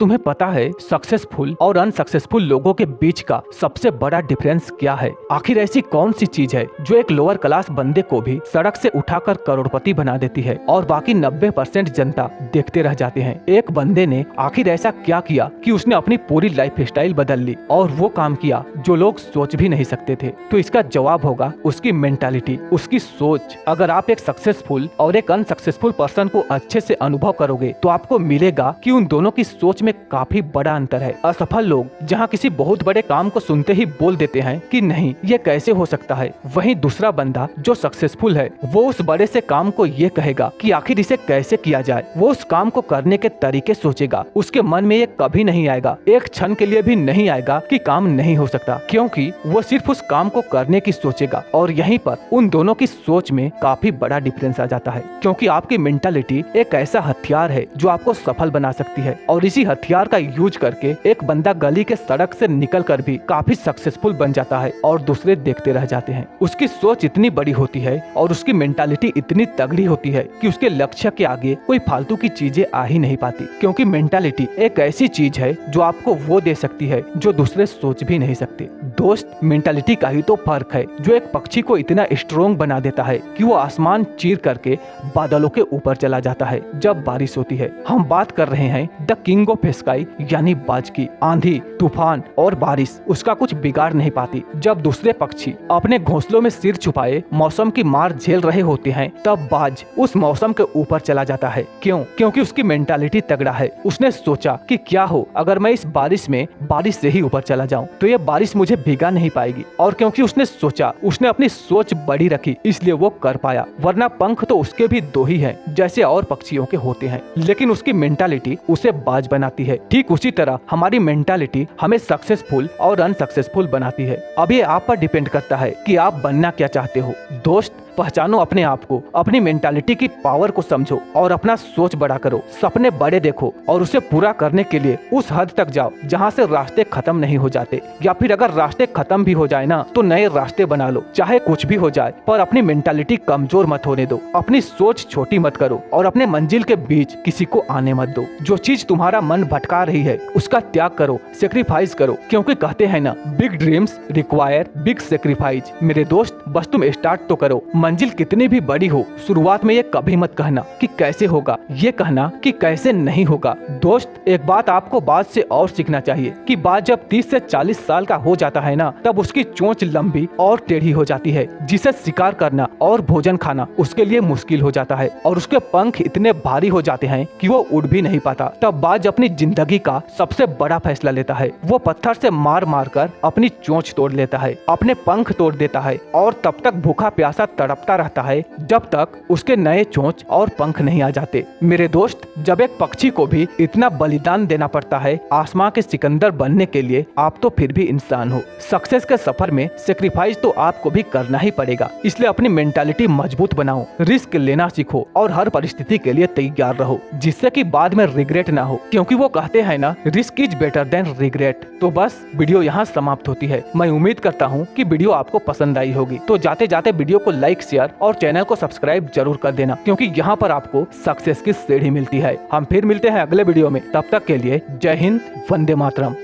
तुम्हें पता है सक्सेसफुल और अनसक्सेसफुल लोगों के बीच का सबसे बड़ा डिफरेंस क्या है? आखिर ऐसी कौन सी चीज है जो एक लोअर क्लास बंदे को भी सड़क से उठाकर करोड़पति बना देती है और बाकी 90% जनता देखते रह जाते हैं? एक बंदे ने आखिर ऐसा क्या किया कि उसने अपनी पूरी लाइफ स्टाइल बदल ली और वो काम किया जो लोग सोच भी नहीं सकते थे? तो इसका जवाब होगा उसकी मेंटालिटी, उसकी सोच। अगर आप एक सक्सेसफुल और एक अनसक्सेसफुल पर्सन को अच्छे से अनुभव करोगे तो आपको मिलेगा कि उन दोनों की सोच में काफी बड़ा अंतर है। असफल लोग जहां किसी बहुत बड़े काम को सुनते ही बोल देते हैं कि नहीं ये कैसे हो सकता है, वहीं दूसरा बंदा जो सक्सेसफुल है वो उस बड़े से काम को ये कहेगा कि आखिर इसे कैसे किया जाए। वो उस काम को करने के तरीके सोचेगा। उसके मन में ये कभी नहीं आएगा, एक क्षण के लिए भी नहीं आएगा कि काम नहीं हो सकता, क्योंकि वो सिर्फ उस काम को करने की सोचेगा। और यहीं पर उन दोनों की सोच में काफी बड़ा डिफरेंस आ जाता है, क्योंकि आपकी मेंटालिटी एक ऐसा हथियार है जो आपको सफल बना सकती है। और इसी हथियार का यूज करके एक बंदा गली के सड़क से निकलकर भी काफी सक्सेसफुल बन जाता है और दूसरे देखते रह जाते हैं। उसकी सोच इतनी बड़ी होती है और उसकी मेंटालिटी इतनी तगड़ी होती है कि उसके लक्ष्य के आगे कोई फालतू की चीजें आ ही नहीं पाती, क्योंकि मेंटालिटी एक ऐसी चीज है जो आपको वो दे सकती है जो दूसरे सोच भी नहीं सकते। दोस्त, मेंटालिटी का ही तो फर्क है जो एक पक्षी को इतना स्ट्रोंग बना देता है कि वो आसमान चीर करके बादलों के ऊपर चला जाता है जब बारिश होती है। हम बात कर रहे हैं द किंग ऑफ स्काई यानी बाज की। आंधी, तूफान और बारिश उसका कुछ बिगाड़ नहीं पाती। जब दूसरे पक्षी अपने घोंसलों में सिर छुपाए मौसम की मार झेल रहे होते हैं, तब बाज उस मौसम के ऊपर चला जाता है। क्यों? क्योंकि उसकी मेंटालिटी तगड़ा है। उसने सोचा कि क्या हो अगर मैं इस बारिश में बारिश से ही ऊपर चला जाऊं, तो ये बारिश मुझे भिगा नहीं पाएगी। और क्योंकि उसने सोचा, उसने अपनी सोच बड़ी रखी, इसलिए वो कर पाया। वरना पंख तो उसके भी दो ही हैं, जैसे और पक्षियों के होते हैं, लेकिन उसकी मेंटालिटी उसे बाज बनाती है। ठीक उसी तरह हमारी मेंटालिटी हमें सक्सेसफुल और अनसक्सेसफुल बनाती है। अब ये आप पर डिपेंड करता है कि आप बनना क्या चाहते हो। दोस्त, पहचानो अपने आप को, अपनी मेंटालिटी की पावर को समझो और अपना सोच बड़ा करो। सपने बड़े देखो और उसे पूरा करने के लिए उस हद तक जाओ जहां से रास्ते खत्म नहीं हो जाते, या फिर अगर रास्ते खत्म भी हो जाए ना तो नए रास्ते बना लो। चाहे कुछ भी हो जाए, पर अपनी मेंटालिटी कमजोर मत होने दो। अपनी सोच छोटी मत करो और अपने मंजिल के बीच किसी को आने मत दो। जो चीज तुम्हारा मन भटका रही है उसका त्याग करो, सेक्रीफाइस करो, क्योंकि कहते हैं ना, big dreams require big sacrifice. मेरे दोस्त, बस तुम स्टार्ट तो करो। मंजिल कितनी भी बड़ी हो, शुरुआत में ये कभी मत कहना कि कैसे होगा, ये कहना कि कैसे नहीं होगा। दोस्त, एक बात आपको बात से और सीखना चाहिए कि बात जब 30 से 40 साल का हो जाता है ना, तब उसकी चोंच लंबी और टेढ़ी हो जाती है, जिसे शिकार करना और भोजन खाना उसके लिए मुश्किल हो जाता है और उसके पंख इतने भारी हो जाते हैं कि वो उड़ भी नहीं पाता। तब बाज अपनी जिंदगी का सबसे बड़ा फैसला लेता है। वो पत्थर से मार मार कर अपनी चोंच तोड़ लेता है, अपने पंख तोड़ देता है और तब तक भूखा प्यासा तड़पता रहता है जब तक उसके नए चोंच और पंख नहीं आ जाते। मेरे दोस्त, जब एक पक्षी को भी इतना बलिदान देना पड़ता है आसमां के सिकंदर बनने के लिए, आप तो फिर भी इंसान हो। सक्सेस के सफर में सेक्रीफाइस तो आपको भी करना ही पड़ेगा, इसलिए अपनी मेंटालिटी मजबूत बनाओ, रिस्क लेना सीखो और हर परिस्थिति के लिए तैयार रहो, जिससे कि बाद में रिग्रेट ना हो, क्योंकि वो कहते हैं ना, risk is better than regret. तो बस वीडियो यहाँ समाप्त होती है। मैं उम्मीद करता हूँ कि वीडियो आपको पसंद आई होगी। तो जाते जाते वीडियो को लाइक, शेयर और चैनल को सब्सक्राइब जरूर कर देना, क्योंकि यहाँ पर आपको सक्सेस की सीढ़ी मिलती है। हम फिर मिलते हैं अगले वीडियो में, तब तक के लिए जय हिंद, वंदे मातरम।